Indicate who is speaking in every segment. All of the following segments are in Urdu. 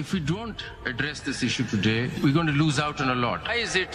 Speaker 1: If we don't address this issue today, we're going to lose out on a lot. Why is it?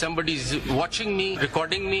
Speaker 1: Somebody is watching me, recording me.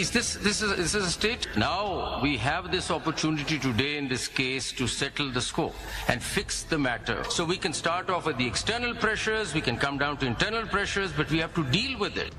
Speaker 1: Is this is a state? Now we have this opportunity today in this case to settle the score and fix the matter. So we can start off with the external pressures, we can come down to internal pressures, but we have to deal with it.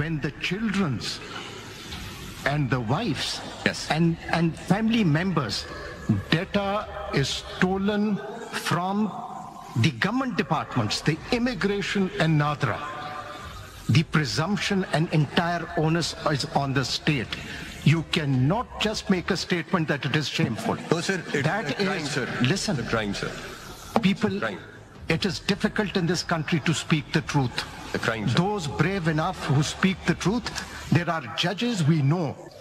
Speaker 2: When the children's and the wives and family members data is stolen from the government departments, the immigration and NADRA, the presumption and entire onus is on the state. You cannot just make a statement that it is shameful.
Speaker 3: No, sir.
Speaker 2: That is
Speaker 3: crime, sir.
Speaker 2: Listen,
Speaker 3: a crime, sir.
Speaker 2: People, it is difficult in this country to speak the truth.
Speaker 3: A crime, sir.
Speaker 2: Those brave enough who speak the truth, there are judges we know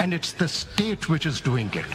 Speaker 2: and it's the state which is doing it.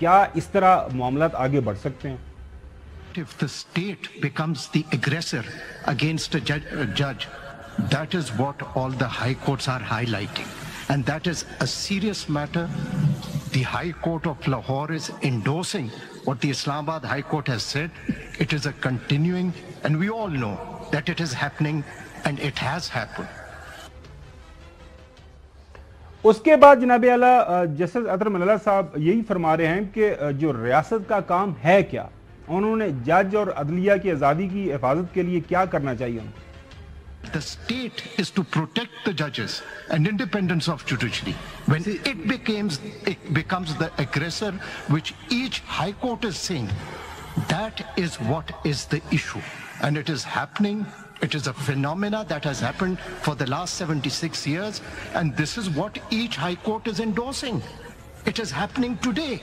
Speaker 4: کیا اس طرح معاملات آگے بڑھ سکتے ہیں؟
Speaker 2: If the state becomes the aggressor against a judge, that is what all the high courts are highlighting. And that is a serious matter. The High Court of Lahore is endorsing what the Islamabad High Court has said. It is a continuing, and we all know that it is happening and it has happened.
Speaker 4: اس کے بعد جناب اعلیٰ جسٹس اطہر ملالہ صاحب یہی فرما رہے ہیں کہ جو ریاست کا کام ہے کیا، انہوں نے جج اور عدلیہ کی آزادی کی حفاظت کے لیے کیا کرنا چاہیے ان کو؟
Speaker 2: The state is to protect the judges and independence of judiciary. When it becomes the aggressor, which each high court is saying, that is what is the issue. And it is happening. It is a phenomena that has happened for the last 76 years. And this is what each high court is endorsing. It is happening today.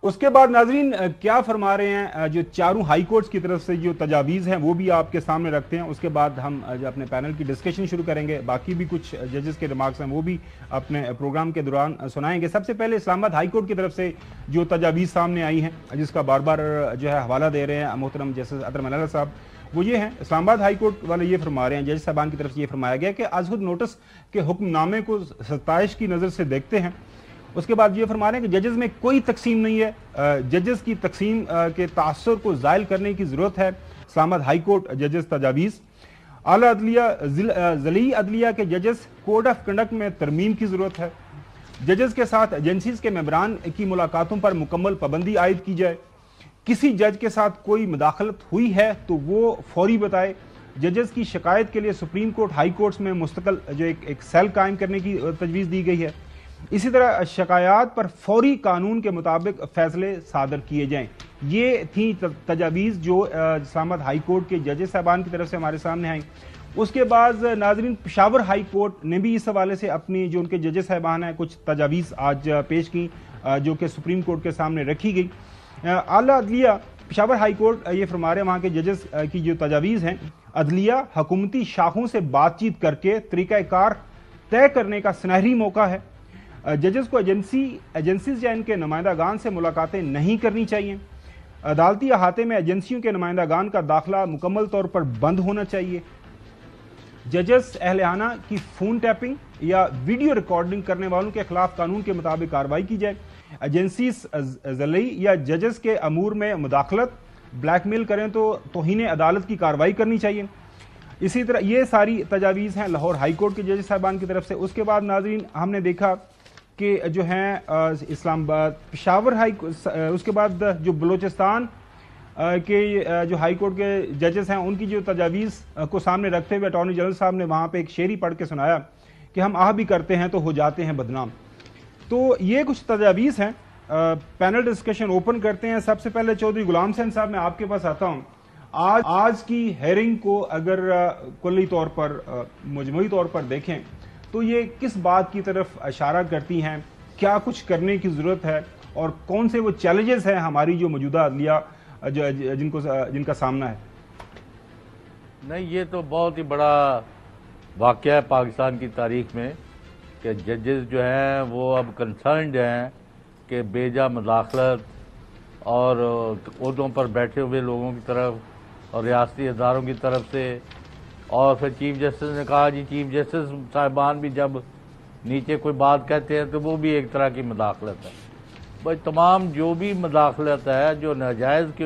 Speaker 4: اس کے بعد ناظرین کیا فرما رہے ہیں جو چاروں ہائی کورٹس کی طرف سے جو تجاویز ہیں وہ بھی آپ کے سامنے رکھتے ہیں. اس کے بعد ہم اپنے پینل کی ڈسکشن شروع کریں گے. باقی بھی کچھ ججز کے ریمارکس ہیں وہ بھی اپنے پروگرام کے دوران سنائیں گے. سب سے پہلے اسلام آباد ہائی کورٹ کی طرف سے جو تجاویز سامنے آئی ہیں جس کا بار بار جو ہے حوالہ دے رہے ہیں محترم جسٹس اطہر ملالہ صاحب، وہ یہ ہیں. اسلام آباد ہائی کورٹ والے یہ فرما رہے ہیں، جج صاحبان کی طرف سے یہ فرمایا گیا کہ از خود نوٹس کے حکم نامے کو ستائش کی نظر سے دیکھتے ہیں. اس کے بعد یہ فرما رہے ہیں کہ ججز میں کوئی تقسیم نہیں ہے، ججز کی تقسیم کے تاثر کو زائل کرنے کی ضرورت ہے. اسلام آباد ہائی کورٹ ججز تجاویز. اعلیٰ عدلیہ ضلعی عدلیہ کے ججز کوڈ آف کنڈکٹ میں ترمیم کی ضرورت ہے. ججز کے ساتھ ایجنسیز کے ممبران کی ملاقاتوں پر مکمل پابندی عائد کی جائے. کسی جج کے ساتھ کوئی مداخلت ہوئی ہے تو وہ فوری بتائے. ججز کی شکایت کے لیے سپریم کورٹ ہائی کورٹس میں مستقل جو ایک سیل قائم کرنے کی تجویز دی گئی ہے. اسی طرح شکایات پر فوری قانون کے مطابق فیصلے صادر کیے جائیں. یہ تھی تجاویز جو اسلام آباد ہائی کورٹ کے ججز صاحبان کی طرف سے ہمارے سامنے آئیں. اس کے بعد ناظرین پشاور ہائی کورٹ نے بھی اس حوالے سے اپنی جو ان کے ججز صاحبان ہیں کچھ تجاویز آج پیش کی جو کہ سپریم کورٹ کے سامنے رکھی گئی. اعلیٰ عدلیہ پشاور ہائی کورٹ یہ فرما رہے ہیں وہاں کے ججز کی جو تجاویز ہیں، عدلیہ حکومتی شاخوں سے بات چیت کر کے طریقہ کار طے کرنے کا سنہری موقع ہے. ججز کو ایجنسیز یا ان کے نمائندگان سے ملاقاتیں نہیں کرنی چاہیے. عدالتی احاطے میں ایجنسیوں کے نمائندگان کا داخلہ مکمل طور پر بند ہونا چاہیے. ججز اہلانہ کی فون ٹیپنگ یا ویڈیو ریکارڈنگ کرنے والوں کے خلاف قانون کے مطابق کارروائی کی جائے. ایجنسیز ضلعی یا ججز کے امور میں مداخلت، بلیک میل کریں تو توہین عدالت کی کارروائی کرنی چاہیے. اسی طرح یہ ساری تجاویز ہیں لاہور ہائی کورٹ کے جج صاحبان کی طرف سے. اس کے بعد ناظرین ہم نے دیکھا کہ جو ہیں اسلام آباد پشاور اس کے بعد جو بلوچستان کے جو ہائی کورٹ کے ججز ہیں ان کی جو تجاویز کو سامنے رکھتے ہوئے اٹارنی جنرل صاحب نے وہاں پہ ایک شعری پڑھ کے سنایا کہ ہم آہ بھی کرتے ہیں تو ہو جاتے ہیں بدنام. تو یہ کچھ تجاویز ہیں. پینل ڈسکشن اوپن کرتے ہیں. سب سے پہلے چودھری غلام حسین صاحب میں آپ کے پاس آتا ہوں. آج کی ہیئرنگ کو اگر کلی طور پر مجموعی طور پر دیکھیں تو یہ کس بات کی طرف اشارہ کرتی ہیں؟ کیا کچھ کرنے کی ضرورت ہے اور کون سے وہ چیلنجز ہیں ہماری جو موجودہ عدلیہ جن کا سامنا ہے؟
Speaker 3: نہیں، یہ تو بہت ہی بڑا واقعہ ہے پاکستان کی تاریخ میں کہ ججز جو ہیں وہ اب کنسرنڈ ہیں کہ بیجا مداخلت اور عہدوں پر بیٹھے ہوئے لوگوں کی طرف اور ریاستی اداروں کی طرف سے. اور پھر چیف جسٹس نے کہا جی چیف جسٹس صاحبان بھی جب نیچے کوئی بات کہتے ہیں تو وہ بھی ایک طرح کی مداخلت ہے. بھائی تمام جو بھی مداخلت ہے جو ناجائز کے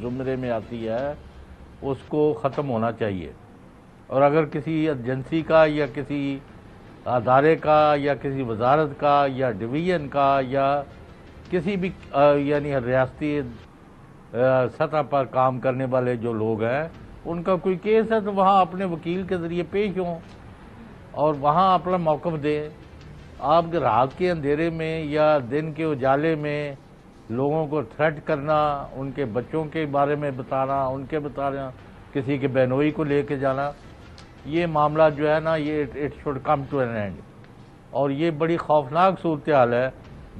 Speaker 3: زمرے میں آتی ہے اس کو ختم ہونا چاہیے. اور اگر کسی ایجنسی کا یا کسی ادارے کا یا کسی وزارت کا یا ڈویژن کا یا کسی بھی یعنی ریاستی سطح پر کام کرنے والے جو لوگ ہیں ان کا کوئی کیس ہے تو وہاں اپنے وکیل کے ذریعے پیش ہوں اور وہاں اپنا موقف دیں. آپ کے رات کے اندھیرے میں یا دن کے اجالے میں لوگوں کو تھریٹ کرنا، ان کے بچوں کے بارے میں بتانا، ان کے بتانا، کسی کے بہنوئی کو لے کے جانا، یہ معاملہ جو ہے نا یہ it should come to an end. اور یہ بڑی خوفناک صورتحال ہے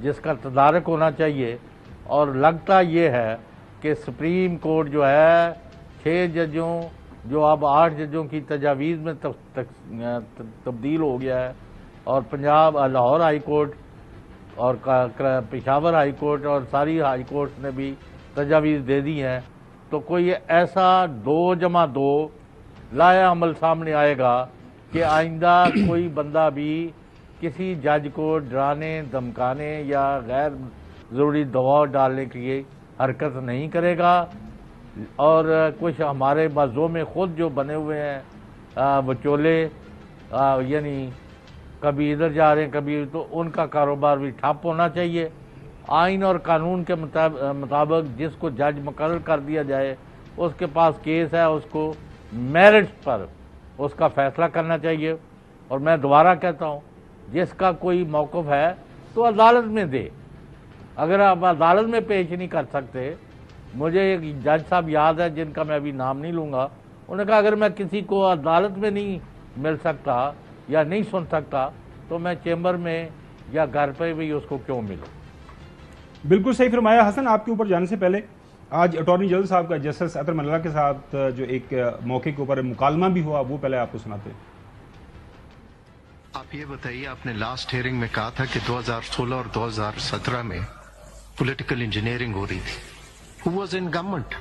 Speaker 3: جس کا تدارک ہونا چاہیے. اور لگتا یہ ہے کہ سپریم کورٹ جو ہے 6 ججوں جو اب 8 ججوں کی تجاویز میں تبدیل ہو گیا ہے اور لاہور ہائی کورٹ اور پشاور ہائی کورٹ اور ساری ہائی کورٹ نے بھی تجاویز دے دی ہیں، تو کوئی ایسا 2+2 لایا عمل سامنے آئے گا کہ آئندہ کوئی بندہ بھی کسی جج کو ڈرانے دھمکانے یا غیر ضروری دباؤ ڈالنے کے لیے حرکت نہیں کرے گا. اور کچھ ہمارے بازوں میں خود جو بنے ہوئے ہیں وچولے، یعنی کبھی ادھر جا رہے ہیں کبھی، تو ان کا کاروبار بھی ٹھپ ہونا چاہیے. آئین اور قانون کے مطابق جس کو جج مقرر کر دیا جائے اس کے پاس کیس ہے، اس کو میرٹس پر اس کا فیصلہ کرنا چاہیے. اور میں دوبارہ کہتا ہوں، جس کا کوئی موقف ہے تو عدالت میں دے. اگر آپ عدالت میں پیش نہیں کر سکتے، مجھے ایک جج صاحب یاد ہے جن کا میں ابھی نام نہیں لوں گا، انہوں نے کہا اگر میں کسی کو عدالت میں نہیں مل سکتا یا نہیں سن سکتا تو میں چیمبر میں یا گھر پہ بھی اس کو کیوں ملوں.
Speaker 4: بالکل صحیح فرمایا. حسن، آپ کے اوپر جانے سے پہلے آج اٹارنی جنرل صاحب کا جسٹس اطہر منیلا کے ساتھ جو ایک موقع کے اوپر مکالمہ بھی ہوا، وہ پہلے آپ کو سناتے ہیں.
Speaker 2: آپ یہ بتائیے، آپ نے لاسٹ ہیئرنگ میں کہا تھا کہ 2016 اور 2017 میں پولیٹیکل انجینئرنگ ہو رہی تھی. Who was in government?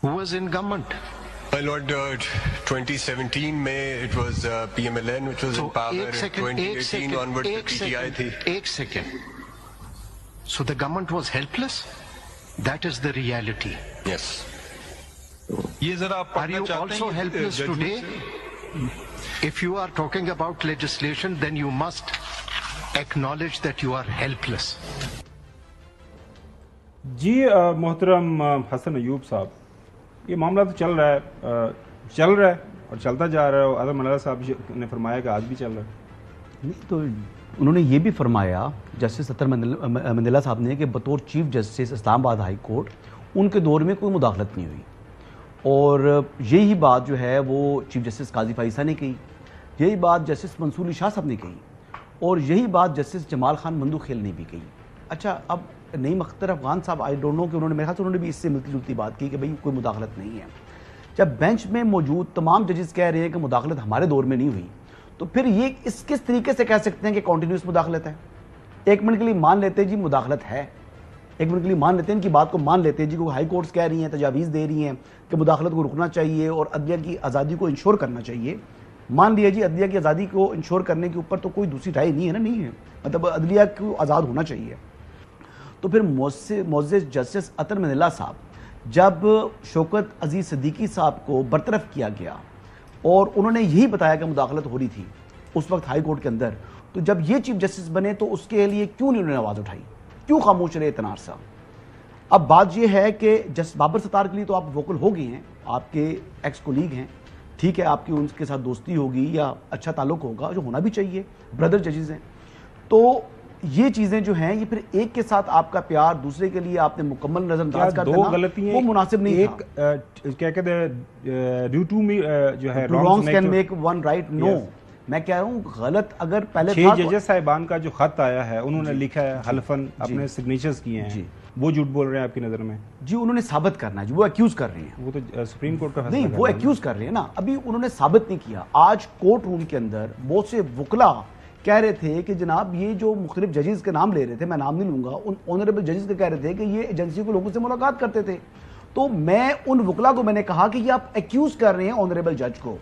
Speaker 2: Who was in government?
Speaker 5: My lord, 2017 میں it was PMLN which was in power. 2018 onward PTI تھی.
Speaker 2: ایک second. So the government was helpless? That is the reality.
Speaker 5: Yes. یہ ذرا آپ
Speaker 2: Are you also helpless today? If you are talking about legislation, then you must acknowledge that you are helpless.
Speaker 4: جی محترم حسن ایوب صاحب، یہ معاملہ تو چل رہا ہے اور چلتا جا رہا ہے، اور اطہر منیلا صاحب نے فرمایا کہ آج بھی چل رہا ہے.
Speaker 6: نہیں تو انہوں نے یہ بھی فرمایا جسٹس اطہر منیلا صاحب نے کہ بطور چیف جسٹس اسلام آباد ہائی کورٹ ان کے دور میں کوئی مداخلت نہیں ہوئی، اور یہی بات جو ہے وہ چیف جسٹس قاضی فائزہ نے کہی، یہی بات جسٹس منصور علی شاہ صاحب نے کہی، اور یہی بات جسٹس جمال خان مندوخیل نے بھی کہی. اچھا، اب نعیم اختر افغان صاحب آئی ڈونٹ نو کہ انہوں نے میرے خیال سے انہوں نے بھی اس سے ملتی جلتی بات کی کہ بھئی کوئی مداخلت نہیں ہے. جب بینچ میں موجود تمام ججز کہہ رہے ہیں کہ مداخلت ہمارے دور میں نہیں ہوئی، تو پھر یہ کس طریقے سے کہہ سکتے ہیں کہ کنٹینیوس مداخلت ہے؟ ایک منٹ کے لیے مان لیتے ہیں جی مداخلت ہے، ایک منٹ کے لیے مان لیتے ہیں ان کی بات کو مان لیتے ہیں جی، ہائی کورٹس کہہ رہی ہیں، تجاویز دے رہی ہیں کہ مداخلت کو رکنا چاہیے اور عدلیہ کی آزادی کو انشور کرنا چاہیے. مان لیا جی عدلیہ کی آزادی کو انشور کرنے کے اوپر تو کوئی دوسری رائے نہیں ہے نا، نہیں ہے، مطلب عدلیہ کو آزاد ہونا چاہیے. تو پھر معزز جسٹس اطہر منیلا صاحب جب شوکت عزیز صدیقی صاحب کو برطرف کیا گیا اور انہوں نے یہی بتایا کہ مداخلت ہو رہی تھی اس وقت ہائی کورٹ کے اندر، تو جب یہ چیف جسٹس بنے تو اس کے لیے کیوں نہیں انہوں نے آواز اٹھائی، کیوں خاموش رہے اتنا عرصہ؟ اب بات یہ ہے کہ جسٹس بابر ستار کے لیے تو آپ ووکل ہو گئے ہیں، آپ کے ایکس کولیگ ہیں، ٹھیک ہے، آپ کی ان کے ساتھ دوستی ہوگی یا اچھا تعلق ہوگا، جو ہونا بھی چاہیے، بردر ججز ہیں. تو یہ چیزیں جو ہیں یہ پھر ایک کے ساتھ آپ کا پیار، دوسرے کے لیے آپ نے مکمل نظر انداز کر دینا، وہ مناسب نہیں تھا.
Speaker 4: کیا کہتے ہیں ڈیو ٹو می جو ہے
Speaker 6: wrongs can make one right. no میں کہہ رہا ہوں غلط اگر پہلے
Speaker 4: 6 ججز صاحبان کا جو خط آیا ہے انہوں نے لکھا ہے، حلفاً اپنے سگنیچرز کیے ہیں، وہ جھوٹ بول رہے ہیں آپ کی نظر میں؟
Speaker 6: جی انہوں نے ثابت کرنا ہے، وہ ایکیوز کر رہے ہیں،
Speaker 4: وہ تو سپریم کورٹ کا فیصلہ
Speaker 6: نہیں، وہ ایکیوز کر رہے ہیں نا، ابھی انہوں نے ثابت نہیں کیا. آج کورٹ روم کے اندر بہت سے وکلا کہہ رہے تھے کہ جناب یہ جو مختلف ججز کے نام لے رہے تھے، میں نام نہیں لوں گا، ان آنریبل ججز کے کہہ رہے تھے کہ یہ ایجنسی کے لوگوں سے ملاقات کرتے تھے. تو میں ان وکلا کو میں نے کہا کہ یہ آپ ایکیوز کر رہے ہیں آنریبل جج کو.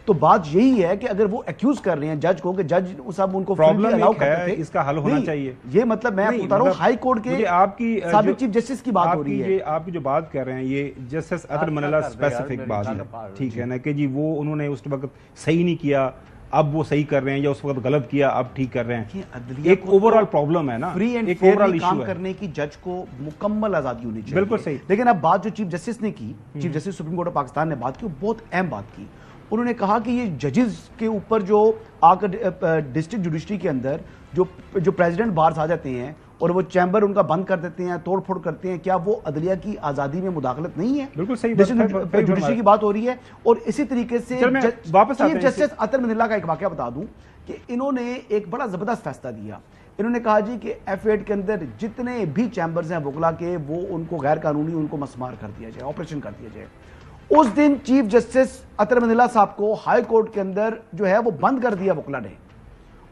Speaker 6: تو بات یہی ہے کہ اگر وہ ایکیوز کر رہے ہیں جج کو کہ جج صاحب ان کو
Speaker 4: پرابلم ہے، اس کا حل ہونا چاہیے.
Speaker 6: یہ مطلب میں بتا رہا ہوں ہائی کورٹ کے
Speaker 4: آپ کی
Speaker 6: سابق چیف جسٹس کی بات ہو رہی ہے،
Speaker 4: آپ کی جو بات کر رہے ہیں یہ جسٹس اطہر منیلا اسپیسیفک بات ہے، ٹھیک ہے نا، کہ جی وہ انہوں نے اس وقت صحیح نہیں کیا، اب وہ صحیح کر رہے ہیں، یا اس وقت غلط کیا اب ٹھیک کر رہے ہیں. ایک اوورآل پرابلم ہے نا،
Speaker 6: فری اینڈ فیئرلی کام کرنے کی جج کو مکمل آزادی ہونی چاہیے.
Speaker 4: بالکل صحیح.
Speaker 6: لیکن اب بات جو چیف جسٹس نے کی، chief justice supreme court of Pakistan نے بات کی، وہ بہت اہم بات کی. انہوں نے کہا کہ یہ ججز کے اوپر جو آ کر ڈسٹرکٹ جوڈیشری کے اندر جو پریزیڈنٹ بارز آ جاتے ہیں اور وہ چیمبر ان کا بند کر دیتے ہیں، توڑ پھوڑ کرتے ہیں، کیا وہ عدلیہ کی آزادی میں مداخلت نہیں ہے؟
Speaker 4: بالکل صحیح.
Speaker 6: ڈسٹرکٹ جوڈیشری کی بات ہو رہی ہے. اور اسی طریقے سے چیف جسٹس اطہر منیلا کا ایک واقعہ بتا دوں کہ انہوں نے ایک بڑا زبردست فیصلہ دیا. انہوں نے کہا جی کہ F8 کے اندر جتنے بھی چیمبرز ہیں وکلا کے، وہ ان کو غیر قانونی ان کو مسمار کر دیا جائے، آپریشن کر دیا جائے. اس دن چیف جسٹس اطہر منیلا صاحب کو ہائی کورٹ کے اندر جو ہے وہ بند کر دیا وکلا نے.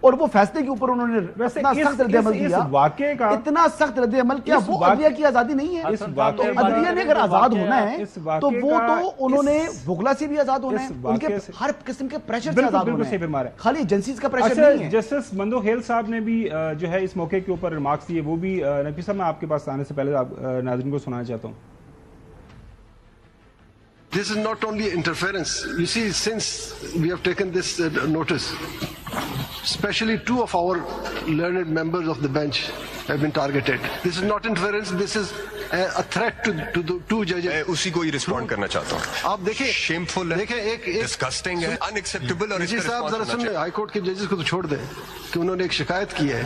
Speaker 6: اور وہ فیصلے کے اوپر انہوں نے اتنا سخت رد عمل دیا, اتنا سخت رد عمل کیا. وہ عدلیہ کی آزادی نہیں ہے. تو عدلیہ نے اگر آزاد ہونا ہے تو وہ تو انہوں نے وکلا سے بھی آزاد ہونا ہے, ان کے ہر قسم کے پریشر سے آزاد ہونا ہے, خالی ایجنسیز کا پریشر نہیں ہے.
Speaker 4: جسٹس مندو ہیل صاحب نے بھی جو ہے اس موقع کے اوپر ریمارکس دیے, وہ بھی نقوی صاحب میں آپ کے پاس آنے سے پہلے ناظرین کو سنانا چاہتا ہوں.
Speaker 5: This is not only interference. You see, since we have taken this notice, especially 2 of our learned members of the bench have been targeted. This is not interference. This is a threat to the 2 judges.
Speaker 7: میں اسی کو ہی رسپونڈ کرنا چاہتا ہوں.
Speaker 5: آپ دیکھیں,
Speaker 7: شیمفل ہے,
Speaker 5: دیکھیں ایک
Speaker 7: ڈسگسٹنگ ہے, انیکسیپٹیبل. اور
Speaker 5: جی صاحب ذرا سن لیں, ہائی کورٹ کے ججز کو تو چھوڑ دیں کہ انہوں نے ایک شکایت کی ہے.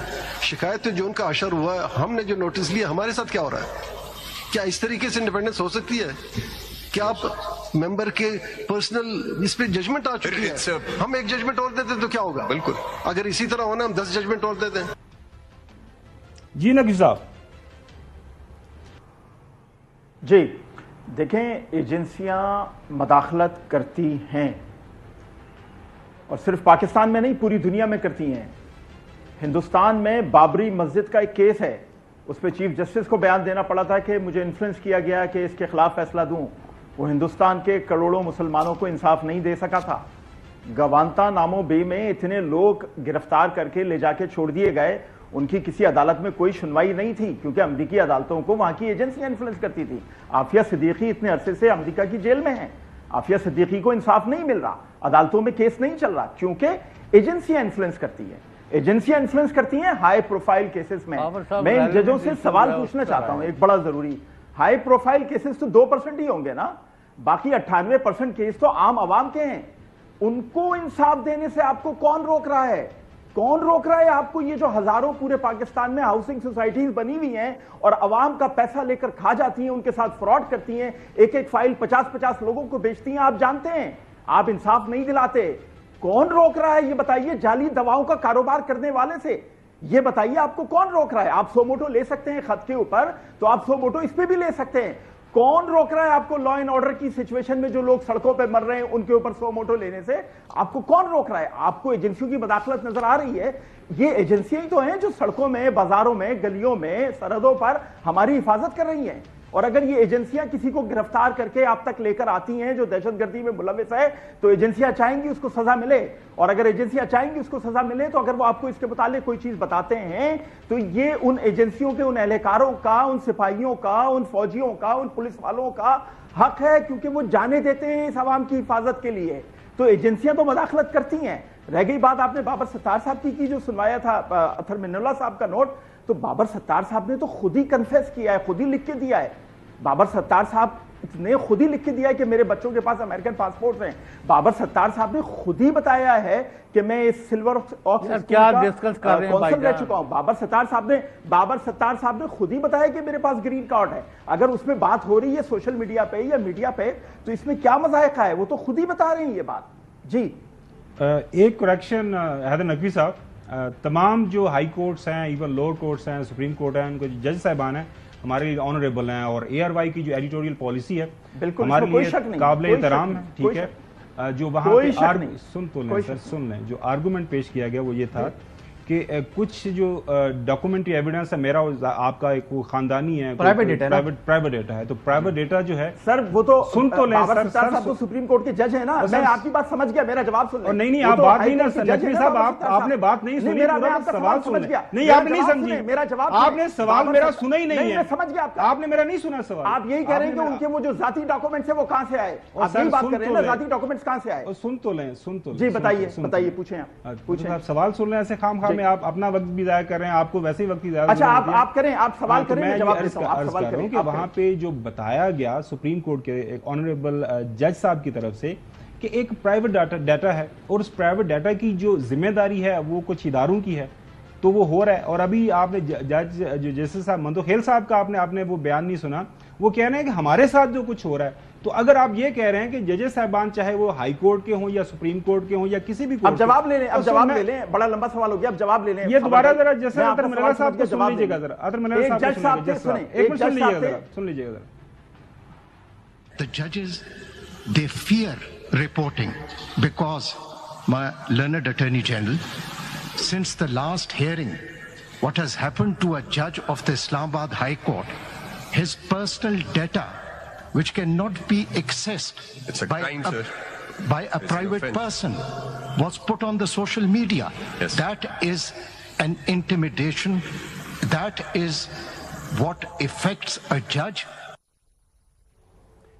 Speaker 5: شکایت جو ان کا اشر ہوا ہے, ہم نے جو نوٹس لیا, ہمارے ساتھ کیا ہو رہا ہے؟ کیا اس طریقے سے انڈیپینڈنس ہو سکتی ہے؟ کیا آپ ممبر کے پرسنل اس پہ ججمنٹ آ چکی ہے؟ ہم ایک ججمنٹ اور دیتے تو کیا ہوگا؟
Speaker 7: بالکل,
Speaker 5: اگر اسی طرح ہونا ہم 10 ججمنٹ اور دیتے ہیں.
Speaker 4: جی نقوی صاحب.
Speaker 8: جی دیکھیں, ایجنسیاں مداخلت کرتی ہیں اور صرف پاکستان میں نہیں پوری دنیا میں کرتی ہیں. ہندوستان میں بابری مسجد کا ایک کیس ہے, اس پہ چیف جسٹس کو بیان دینا پڑا تھا کہ مجھے انفلوئنس کیا گیا کہ اس کے خلاف فیصلہ دوں. وہ ہندوستان کے کروڑوں مسلمانوں کو انصاف نہیں دے سکا تھا. گوانتا نامو بے میں اتنے لوگ گرفتار کر کے لے جا کے چھوڑ دیے گئے, ان کی کسی عدالت میں کوئی سنوائی نہیں تھی کیونکہ امریکی عدالتوں کو وہاں کی ایجنسیاں انفلوئنس کرتی تھی. عافیہ صدیقی اتنے عرصے سے امریکہ کی جیل میں ہیں. عافیہ صدیقی کو انصاف نہیں مل رہا, عدالتوں میں کیس نہیں چل رہا, کیونکہ ایجنسیاں انفلوئنس کرتی ہیں. ایجنسیاں انفلوئنس کرتی ہیں ہائی پروفائل کیسز میں. میں ان ججوں سے سوال پوچھنا چاہتا ہوں ایک بڑا ضروری. ہائی پروفائل کیسز تو 2% ہی ہوں گے نا, باقی 98% کیس تو عام عوام کے ہیں. ان کو انصاف دینے سے آپ کو کون روک رہا ہے؟ کون روک رہا ہے آپ کو؟ یہ جو ہزاروں پورے پاکستان میں ہاؤسنگ سوسائٹیز بنی ہوئی ہیں اور عوام کا پیسہ لے کر کھا جاتی ہیں, ان کے ساتھ فراڈ کرتی ہیں, ایک ایک فائل 50-50 لوگوں کو بیچتی ہیں, آپ جانتے ہیں, آپ انصاف نہیں دلاتے. کون روک رہا ہے یہ بتائیے؟ جعلی دواؤں کا کاروبار کرنے والے سے یہ بتائیے آپ کو کون روک رہا ہے؟ آپ سو موٹو لے سکتے ہیں خط کے اوپر, تو آپ سو موٹو اس پہ بھی لے سکتے ہیں. کون روک رہا ہے آپ کو لا اینڈ آرڈر کی سچویشن میں جو لوگ سڑکوں پہ مر رہے ہیں ان کے اوپر سو موٹو لینے سے؟ آپ کو کون روک رہا ہے؟ آپ کو ایجنسیوں کی مداخلت نظر آ رہی ہے. یہ ایجنسیاں ہی تو ہیں جو سڑکوں میں, بازاروں میں, گلیوں میں, سرحدوں پر ہماری حفاظت کر رہی ہیں. اور اگر یہ ایجنسیاں کسی کو گرفتار کر کے آپ تک لے کر آتی ہیں جو دہشت گردی میں ملوث ہے, تو ایجنسیاں چاہیں گی اس کو سزا ملے. اور اگر ایجنسیاں چاہیں گی اس کو سزا ملے, تو اگر وہ آپ کو اس کے متعلق کوئی چیز بتاتے ہیں تو یہ ان ایجنسیوں کے, ان اہلکاروں کا, ان سپاہیوں کا, ان فوجیوں کا, ان پولیس والوں کا حق ہے, کیونکہ وہ جانے دیتے ہیں اس عوام کی حفاظت کے لیے. تو ایجنسیاں تو مداخلت کرتی ہیں. رہ گئی بات آپ نے بابر ستار صاحب کی جو سنوایا تھا اطہر من اللہ صاحب کا نوٹ, تو بابر ستار صاحب نے تو خود ہی کنفیس کیا ہے, خود ہی لکھ کے دیا ہے. بابر ستار صاحب نے خود ہی لکھ کے دیا ہے کہ میرے بچوں کے پاس امریکن پاسپورٹ ہیں. بابر ستار صاحب نے خود ہی بتایا ہے کہ میں اس سلور آکس
Speaker 3: کیا ڈسکس کر رہے ہیں
Speaker 8: کونسل رہ چکا ہوں. بابر ستار صاحب نے خود ہی بتایا کہ میرے پاس گرین کارڈ ہے. اگر اس میں بات ہو رہی ہے سوشل میڈیا پہ یا میڈیا پہ, تو اس میں کیا مذائقہ ہے؟ وہ تو خود ہی بتا رہے ہیں یہ بات. جی
Speaker 4: ایک کریکشن حیدر نقوی صاحب, تمام جو ہائی کورٹس ہیں, ایون لوور کورٹس ہیں, سپریم کورٹ ہیں, ان کے جج صاحبان ہیں ہمارے لیے آنریبل ہیں, اور اے آر وائی کی جو ایڈیٹوریل پالیسی ہے ہمارے لیے قابل احترام ہے. ٹھیک ہے, جو وہاں پہ سن تو لیں سر, سن لیں, جو آرگومنٹ پیش کیا گیا وہ یہ تھا کہ کچھ جو ڈاکومنٹری ایویڈنس ہے, میرا آپ کا ایک خاندانی ہے, پرائیویٹ ڈیٹا ہے, تو پرائیویٹ ڈیٹا جو ہے
Speaker 8: سر وہ تو
Speaker 4: سن تو لیں
Speaker 8: سر, صاحب تو سپریم کورٹ کے جج ہیں نا. میں آپ کی بات سمجھ گیا, میرا جواب سن لیں.
Speaker 4: نہیں آپ بات نہیں نا نقوی صاحب, آپ نے بات نہیں سنی, سوال سن لیں. نہیں آپ نہیں سمجھی,
Speaker 8: میرا جواب
Speaker 4: آپ نے سوال میرا سنا ہی نہیں ہے.
Speaker 8: سمجھ گیا
Speaker 4: آپ نے میرا نہیں سنا سوال.
Speaker 8: آپ یہی کہہ رہے ہیں کہ ان کے وہ جو ذاتی ڈاکومنٹس ہیں وہ کہاں سے آئے؟ آپ یہی بات کر رہے ہیں نا, ذاتی ڈاکومنٹس کہاں سے آئے؟
Speaker 4: سن تو لیں.
Speaker 8: جی بتائیے, پوچھیں آپ
Speaker 4: سوال سن لیں. ایسے خام خواہ میں آپ اپنا وقت بھی ضائع کر رہے ہیں, آپ کو ویسے ہی وقت کی ضائع.
Speaker 8: اچھا آپ کریں, آپ سوال کریں, میں جواب دیتا ہوں. آپ سوال کریں
Speaker 4: کہ وہاں پہ جو بتایا گیا سپریم کورٹ کے ایک آنریبل جج صاحب کی طرف سے کہ ایک پرائیویٹ ڈیٹا ہے, اور اس پرائیویٹ ڈیٹا کی جو ذمہ داری ہے وہ کچھ اداروں کی ہے, تو وہ ہو رہا ہے. اور ابھی آپ نے جج جو جسٹس صاحب مندو ہیل صاحب کا آپ نے وہ بیان نہیں سنا, وہ کہہ رہے ہیں کہ ہمارے ساتھ جو کچھ ہو رہا ہے. تو اگر آپ یہ کہہ رہے ہیں کہ ججز صاحبان چاہے وہ ہائی کورٹ کے ہوں یا سپریم کورٹ کے ہوں یا کسی بھی کورٹ,
Speaker 8: اب جواب لے لیں, بڑا لمبا سوال ہو گیا, اب جواب لے لیں.
Speaker 4: یہ دوبارہ ذرا جیسے اطہر من اللہ صاحب کو سن لیجیے گا, ذرا اطہر من اللہ صاحب ایک منٹ سن لیجیے گا.
Speaker 2: The judges, they fear reporting because my learned Attorney General since the last hearing, what has happened to a judge of the Islamabad High Court, his personal data, which cannot be accessed
Speaker 7: It's a crime, sir.
Speaker 2: by a
Speaker 7: It's an
Speaker 2: private
Speaker 7: offense.
Speaker 2: person, was put on the social media.
Speaker 7: Yes.
Speaker 2: That is an intimidation. That is what affects a judge.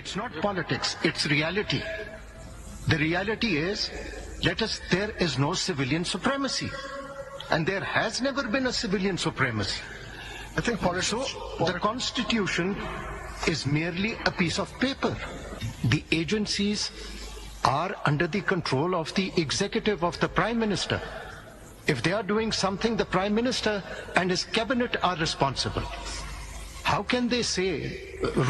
Speaker 2: It's not politics, it's reality. The reality is, there is no civilian supremacy. And there has never been a civilian supremacy.
Speaker 5: I think politics,
Speaker 2: So, the Constitution is merely a piece of paper. The agencies are under the control of the executive of the Prime Minister. If they are doing something, the Prime Minister and his cabinet are responsible. How can they say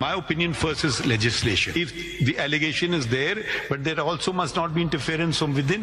Speaker 9: My opinion first is legislation. If the allegation is there, but there also must not be interference from within.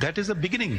Speaker 9: That is the beginning,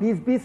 Speaker 8: 20-20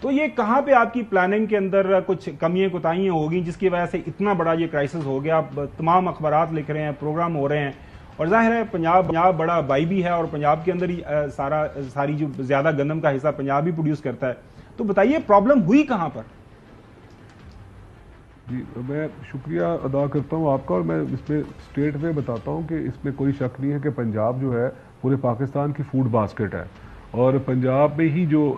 Speaker 4: تو یہ کہاں پہ آپ کی پلاننگ کے اندر کچھ کمیاں کوتاہیاں ہوگی جس کی وجہ سے اتنا بڑا یہ کرائسس ہو گیا؟ آپ تمام اخبارات لکھ رہے ہیں، پروگرام ہو رہے ہیں، اور ظاہر ہے پنجاب بڑا بائی بھی ہے اور پنجاب کے اندر ہی ساری جو زیادہ گندم کا حصہ پنجاب ہی پروڈیوس کرتا ہے. تو بتائیے پرابلم ہوئی کہاں پر؟
Speaker 10: جی میں شکریہ ادا کرتا ہوں آپ کا، اور میں اس میں اسٹیٹ میں بتاتا ہوں کہ اس میں کوئی شک نہیں ہے کہ پنجاب جو ہے پورے پاکستان کی فوڈ باسکٹ ہے، اور پنجاب میں ہی جو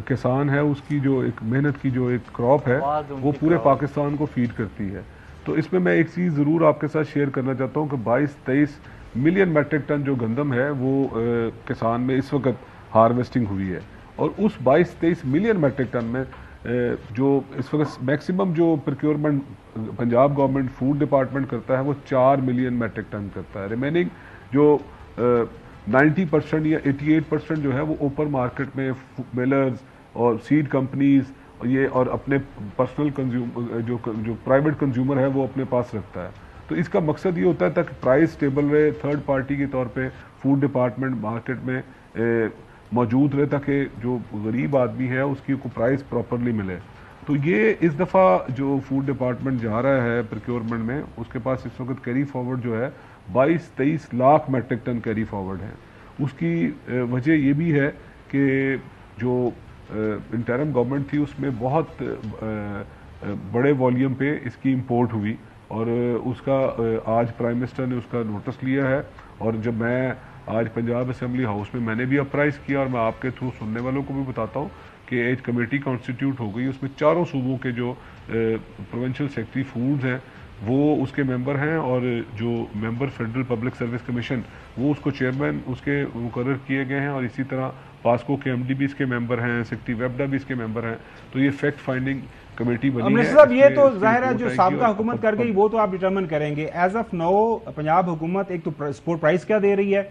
Speaker 10: کسان ہے اس کی جو ایک محنت کی جو ایک کراپ ہے وہ پورے پاکستان کو فیڈ کرتی ہے. تو اس میں ایک چیز ضرور آپ کے ساتھ شیئر کرنا چاہتا ہوں کہ 22-23 ملین میٹرک ٹن جو گندم ہے وہ کسان میں اس وقت ہارویسٹنگ ہوئی ہے، اور اس 22-23 ملین میٹرک ٹن میں جو اس وقت میکسیمم جو procurement Punjab government food department کرتا ہے وہ 4 ملین میٹرک ٹن کرتا ہے. ریمیننگ جو 90% یا 88% جو ہے وہ اوپن مارکیٹ میں میلرز اور سیڈ کمپنیز اور اپنے پرسنل کنزیومر جو پرائیویٹ کنزیومر ہے وہ اپنے پاس رکھتا ہے. تو اس کا مقصد یہ ہوتا ہے تاکہ پرائز سٹیبل رہے، تھرڈ پارٹی کے طور پہ فوڈ ڈپارٹمنٹ مارکیٹ میں موجود رہے تاکہ جو غریب آدمی ہے اس کی کو پرائز پراپرلی ملے. تو یہ اس دفعہ جو فوڈ ڈپارٹمنٹ جا رہا ہے پروکیورمنٹ میں، اس کے پاس اس وقت کیری فارورڈ جو ہے 22-23 lakh metric ton carry forward ہے. اس کی وجہ یہ بھی ہے کہ جو انٹرم گورنمنٹ تھی اس میں بہت بڑے والیوم پہ اس کی امپورٹ ہوئی، اور اس کا آج پرائم منسٹر نے اس کا نوٹس لیا ہے. اور جب میں آج پنجاب اسمبلی ہاؤس میں نے بھی اپرائز کیا، اور میں آپ کے تھرو سننے والوں کو بھی بتاتا ہوں کہ ایک کمیٹی کانسٹیٹیوٹ ہو گئی، اس میں چاروں صوبوں کے جو پروونشل سیکرٹری فوڈز ہیں وہ اس کے ممبر ہیں، اور جو ممبر فیڈرل پبلک سروس کمیشن وہ اس کو چیئرمین اس کے مقرر کیے گئے ہیں، اور اسی طرح پاسکو کے ایم ڈی بھی اس کے ممبر ہیں، سیکرٹری ویبڈا بھی اس کے ممبر ہیں. تو یہ فیکٹ فائنڈنگ کمیٹی بنی ہے.
Speaker 4: صاحب یہ تو ظاہر ہے جو سابقہ حکومت کر گئی وہ تو آپ ڈیٹرمن کریں گے. ایز آف نو پنجاب حکومت ایک تو سپورٹ پرائز کیا دے رہی ہے،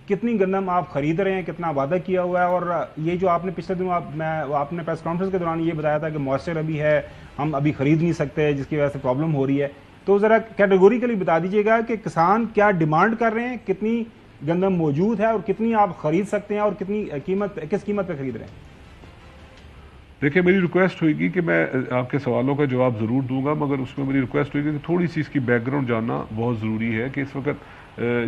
Speaker 4: کتنی گندم آپ خرید رہے ہیں، کتنا وعدہ کیا ہوا ہے، اور یہ جو آپ نے پچھلے دنوں آپ نے پریس کانفرنس کے دوران یہ بتایا تھا کہ موئسچر ابھی ہے، ہم ابھی خرید نہیں سکتے جس کی وجہ سے پرابلم ہو رہی ہے. تو ذرا کیٹیگوریکلی بتا دیجیے گا کہ کسان کیا ڈیمانڈ کر رہے ہیں، کتنی گندم موجود ہے اور کتنی آپ خرید سکتے ہیں، اور کتنی کس قیمت پہ خرید رہے ہیں؟
Speaker 10: دیکھیں میری ریکویسٹ ہوئے گی کہ میں آپ کے سوالوں کا جواب ضرور دوں گا، مگر اس میں میری ریکویسٹ ہوئے گی کہ تھوڑی سی اس کی بیک گراؤنڈ جاننا بہت ضروری ہے. کہ اس وقت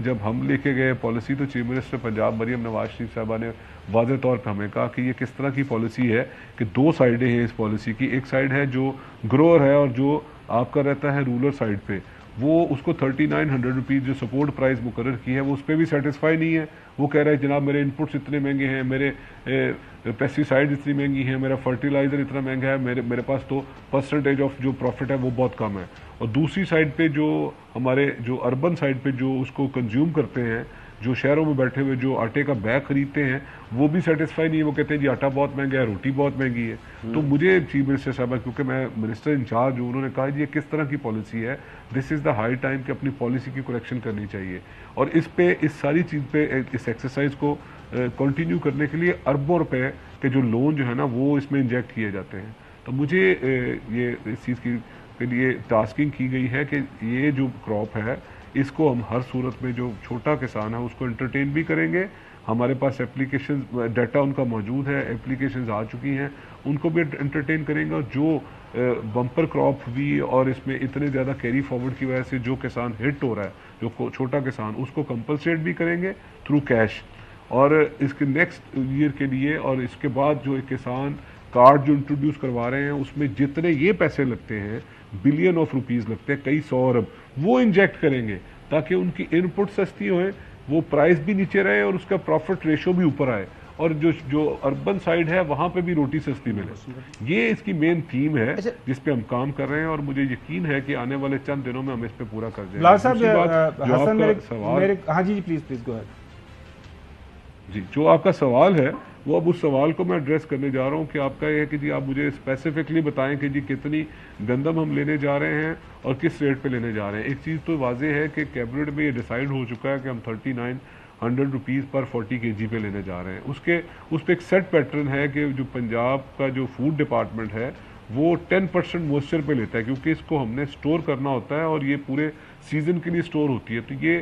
Speaker 10: جب ہم لے کے گئے پالیسی تو چیف منسٹر پنجاب مریم نواز شریف صاحبہ نے واضح طور پہ ہمیں کہا کہ یہ کس طرح کی پالیسی ہے، کہ دو سائڈیں ہیں اس پالیسی کی. ایک سائڈ ہے جو گروور ہے اور جو آپ کا رہتا ہے رولر سائڈ پہ، وہ اس کو 3900 روپیز جو سپورٹ پرائز مقرر کی ہے وہ اس پہ بھی سیٹسفائی نہیں ہے. وہ کہہ رہا ہے جناب میرے انپٹس اتنے مہنگے ہیں، میرے پیسٹی سائڈ اتنی مہنگی ہیں، میرا فرٹیلائزر اتنا مہنگا ہے، میرے پاس تو پرسنٹیج آف جو پروفٹ ہے وہ بہت کم ہے. اور دوسری سائڈ پہ جو ہمارے جو اربن سائڈ پہ جو اس کو کنزیوم کرتے ہیں، جو شہروں میں بیٹھے ہوئے جو آٹے کا بیگ خریدتے ہیں وہ بھی سیٹسفائی نہیں ہے. وہ کہتے ہیں جی آٹا بہت مہنگا ہے، روٹی بہت مہنگی ہے. تو مجھے چیف منسٹر صاحبہ، کیونکہ میں منسٹر انچارج ہوں، انہوں نے کہا جی یہ کس طرح کی پالیسی ہے، دس از دا ہائی ٹائم کہ اپنی پالیسی کی کریکشن کرنی چاہیے. اور اس پہ اس ساری چیز پہ اس ایکسرسائز کو کنٹینیو کرنے کے لیے اربوں روپے کے جو لون جو ہے نا وہ اس میں انجیکٹ کیے جاتے ہیں. تو مجھے یہ اس چیز کے لیے ٹاسکنگ کی گئی ہے کہ یہ جو کراپ ہے اس کو ہم ہر صورت میں جو چھوٹا کسان ہے اس کو انٹرٹین بھی کریں گے. ہمارے پاس اپلیکیشن ڈیٹا ان کا موجود ہے، اپلیکیشنز آ چکی ہیں، ان کو بھی انٹرٹین کریں گے. اور جو بمپر کراپ ہوئی اور اس میں اتنے زیادہ کیری فارورڈ کی وجہ سے جو کسان ہٹ ہو رہا ہے، جو چھوٹا کسان، اس کو کمپنسیٹ بھی کریں گے تھرو کیش. اور اس کے نیکسٹ ایئر کے لیے اور اس کے بعد جو کسان کارڈ جو انٹروڈیوس کروا رہے ہیں اس میں جتنے یہ پیسے لگتے ہیں، بلین آف روپیز لگتے ہیں، کئی 100 ارب، وہ انجیکٹ کریں گے تاکہ ان کی ان پٹ سستی ہوئے، وہ پرائز بھی نیچے رہے اور اس کا پروفٹ ریشو بھی اوپر آئے. اور جو اربن سائڈ ہے وہاں پہ بھی روٹی سستی ملے. یہ اس کی مین تھیم ہے جس پہ ہم کام کر رہے ہیں، اور مجھے یقین ہے کہ آنے والے چند دنوں میں ہم اس پہ پورا کر دیں گے. جی جو آپ کا سوال ہے وہ اب اس سوال کو میں ایڈریس کرنے جا رہا ہوں کہ آپ کا یہ ہے کہ جی آپ مجھے اسپیسیفکلی بتائیں کہ جی کتنی گندم ہم لینے جا رہے ہیں اور کس ریٹ پہ لینے جا رہے ہیں. ایک چیز تو واضح ہے کہ کیبنٹ میں یہ ڈیسائیڈ ہو چکا ہے کہ ہم 3900 روپیز پر 40 kg پہ لینے جا رہے ہیں. اس پہ ایک سیٹ پیٹرن ہے کہ جو پنجاب کا جو فوڈ ڈپارٹمنٹ ہے وہ 10% موئسچر پہ لیتا ہے، کیونکہ اس کو ہم نے سٹور کرنا ہوتا ہے اور یہ پورے سیزن کے لیے سٹور ہوتی ہے. تو یہ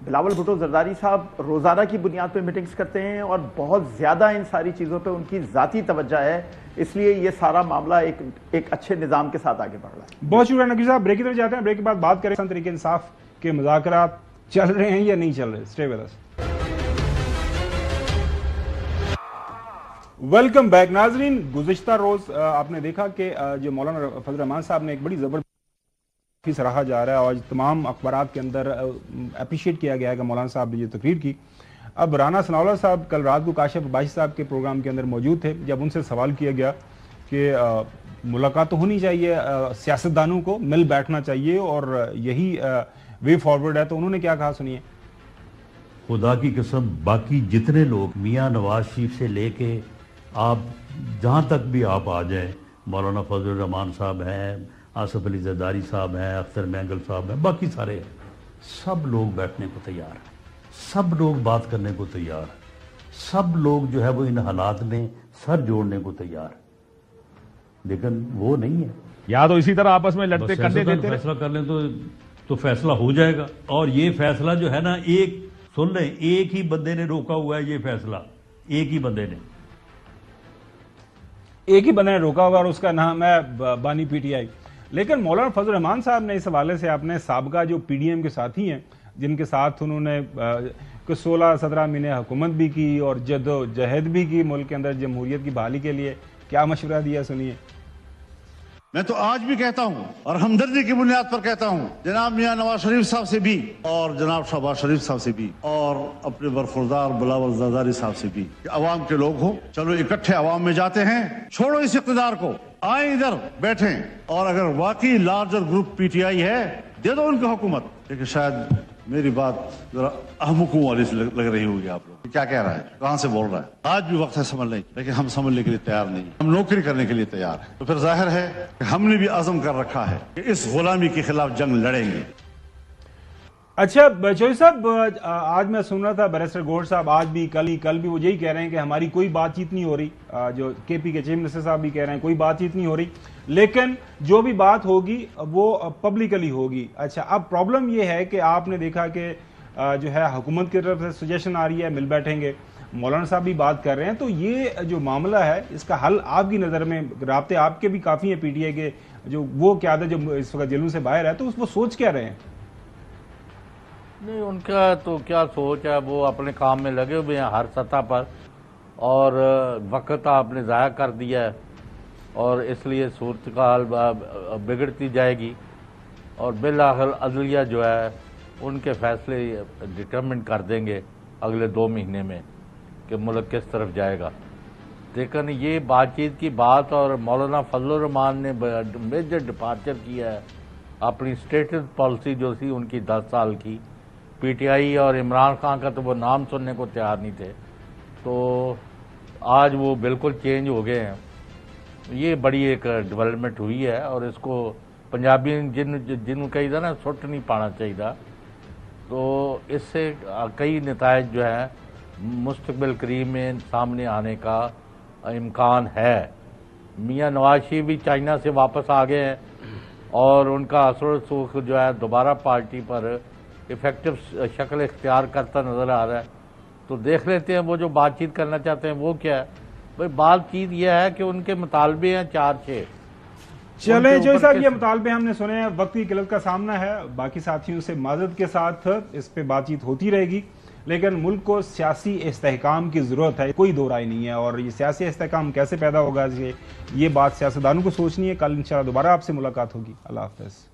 Speaker 8: بلاول بھٹو زرداری صاحب روزانہ کی بنیاد پہ میٹنگز کرتے ہیں اور بہت زیادہ ان ساری چیزوں پہ ان کی ذاتی توجہ ہے، اس لیے یہ سارا معاملہ ایک اچھے نظام کے ساتھ آگے بڑھ رہا ہے۔
Speaker 4: بہت شکریہ نقوی صاحب، بریک کی طرف جاتے ہیں، بریک کے بعد بات کریں تحریک انصاف کے مذاکرات چل رہے ہیں یا نہیں چل رہے۔ Stay with us. Welcome back ناظرین، گزشتہ روز آپ نے دیکھا کہ جو مولانا فضل الرحمان صاحب نے ایک بڑی زبردست سراہا جا رہا ہے اور تمام اخبارات کے اندر اپریشیٹ کیا گیا ہے کہ مولانا صاحب نے یہ تقریر کی۔ اب رانا ثناءاللہ صاحب کل رات کو کاشف عباسی صاحب کے پروگرام کے اندر موجود تھے، جب ان سے سوال کیا گیا کہ ملاقات تو ہونی چاہیے، سیاستدانوں کو مل بیٹھنا چاہیے اور یہی وے فارورڈ ہے، تو انہوں نے کیا کہا، سنیے۔
Speaker 11: خدا کی قسم باقی جتنے لوگ میاں نواز شریف سے لے کے آپ جہاں تک بھی آپ آ جائیں، مولانا فضل الرحمان صاحب ہیں، آصف علی زرداری صاحب ہیں، اختر مینگل صاحب ہیں، باقی سارے ہیں، سب لوگ بیٹھنے کو تیار ہیں، سب لوگ بات کرنے کو تیار ہیں، سب لوگ جو ہے وہ ان حالات میں سر جوڑنے کو تیار ہیں، لیکن وہ نہیں ہے۔
Speaker 12: یا تو اسی طرح آپس میں لڑتے کرنے دیتے
Speaker 11: فیصلہ کر لیں تو فیصلہ ہو جائے گا، اور یہ فیصلہ جو ہے نا، سن لیں، ایک ہی بندے نے روکا ہوا ہے یہ فیصلہ، ایک ہی بندے نے
Speaker 4: روکا ہوا، اور اس کا نام ہے بانی پی ٹی آئی۔ لیکن مولانا فضل الرحمان صاحب نے اس حوالے سے اپنے سابقہ جو پی ڈی ایم کے ساتھی ہیں، جن کے ساتھ انہوں نے 16-17 مہینے حکومت بھی کی اور جد و جہد بھی کی ملک کے اندر جمہوریت کی بحالی کے لیے، کیا مشورہ دیا، سنیے۔
Speaker 13: میں تو آج بھی کہتا ہوں اور ہمدردی کی بنیاد پر کہتا ہوں، جناب میاں نواز شریف صاحب سے بھی اور جناب شہباز شریف صاحب سے بھی اور اپنے برخوردار بلاول زرداری صاحب سے بھی کہ عوام کے لوگ ہو، چلو اکٹھے عوام میں جاتے ہیں، چھوڑو اس اقتدار کو، آئیں ادھر بیٹھیں، اور اگر واقعی larger group P T I ہے دے دو ان کو حکومت۔ لیکن شاید میری بات ذرا احمقوں والی لگ رہی ہوگی آپ لوگ، کیا کہہ رہا ہے، کہاں سے بول رہا ہے۔ آج بھی وقت ہے سمجھنے کی، لیکن ہم سمجھنے کے لیے تیار نہیں، ہم نوکری کرنے کے لیے تیار ہیں۔ تو پھر ظاہر ہے کہ ہم نے بھی عزم کر رکھا ہے کہ اس غلامی کے خلاف جنگ لڑیں گے۔
Speaker 4: اچھا چوہدری صاحب، آج میں سن رہا تھا بیرسٹر گوہر صاحب آج بھی کل بھی وہ یہی کہہ رہے ہیں کہ ہماری کوئی بات چیت نہیں ہو رہی، جو کے پی کے چیف منسٹر صاحب بھی کہہ رہے ہیں کوئی بات چیت نہیں ہو رہی، لیکن جو بھی بات ہوگی وہ پبلکلی ہوگی۔ اچھا، اب پرابلم یہ ہے کہ آپ نے دیکھا کہ جو ہے حکومت کی طرف سے سجیشن آ رہی ہے مل بیٹھیں گے، مولانا صاحب بھی بات کر رہے ہیں، تو یہ جو معاملہ ہے اس کا حل آپ کی نظر میں، رابطے آپ کے بھی کافی ہیں پی ٹی آئی کے، جو وہ قیادت جو اس وقت جیلوں سے باہر ہے، تو وہ سوچ کیا رہے ہیں؟
Speaker 3: نہیں، ان کا تو کیا سوچ ہے، وہ اپنے کام میں لگے ہوئے ہیں ہر سطح پر، اور وقت آپ نے ضائع کر دیا ہے، اور اس لیے صورتحال بگڑتی جائے گی، اور بالآخر عدلیہ جو ہے ان کے فیصلے ڈٹرمنٹ کر دیں گے اگلے 2 مہینے میں کہ ملک کس طرف جائے گا۔ لیکن یہ بات چیت کی بات، اور مولانا فضل الرحمان نے میجر ڈپارچر کیا ہے، اپنی اسٹیٹس پالیسی جو تھی ان کی 10 سال کی، پی ٹی آئی اور عمران خان کا تو وہ نام سننے کو تیار نہیں تھے، تو آج وہ بالکل چینج ہو گئے ہیں۔ یہ بڑی ایک ڈیولپمنٹ ہوئی ہے، اور اس کو پنجابی جن کہی تھا نا سٹ نہیں پانا چاہیے، تو اس سے کئی نتائج جو ہے مستقبل قریب میں سامنے آنے کا امکان ہے۔ میاں نواز شریف بھی چائنا سے واپس آ گئے ہیں، اور ان کا اثر و رسوخ جو ہے دوبارہ پارٹی پر ایفیکٹو شکل اختیار کرتا نظر آ رہا ہے، تو دیکھ لیتے ہیں وہ جو بات چیت کرنا چاہتے ہیں وہ کیا ہے۔ بھائی بات چیت یہ ہے کہ ان کے مطالبے ہیں 4-6۔
Speaker 4: چلیں جو صاحب، یہ مطالبے ہم نے سنے ہیں، وقت کی قلت کا سامنا ہے، باقی ساتھیوں سے معذرت کے ساتھ اس پہ بات چیت ہوتی رہے گی، لیکن ملک کو سیاسی استحکام کی ضرورت ہے، کوئی دو رائے نہیں ہے، اور یہ سیاسی استحکام کیسے پیدا ہوگا یہ بات سیاستدانوں کو سوچنی ہے۔ کل انشاءاللہ دوبارہ آپ سے ملاقات ہوگی۔ اللہ حافظ۔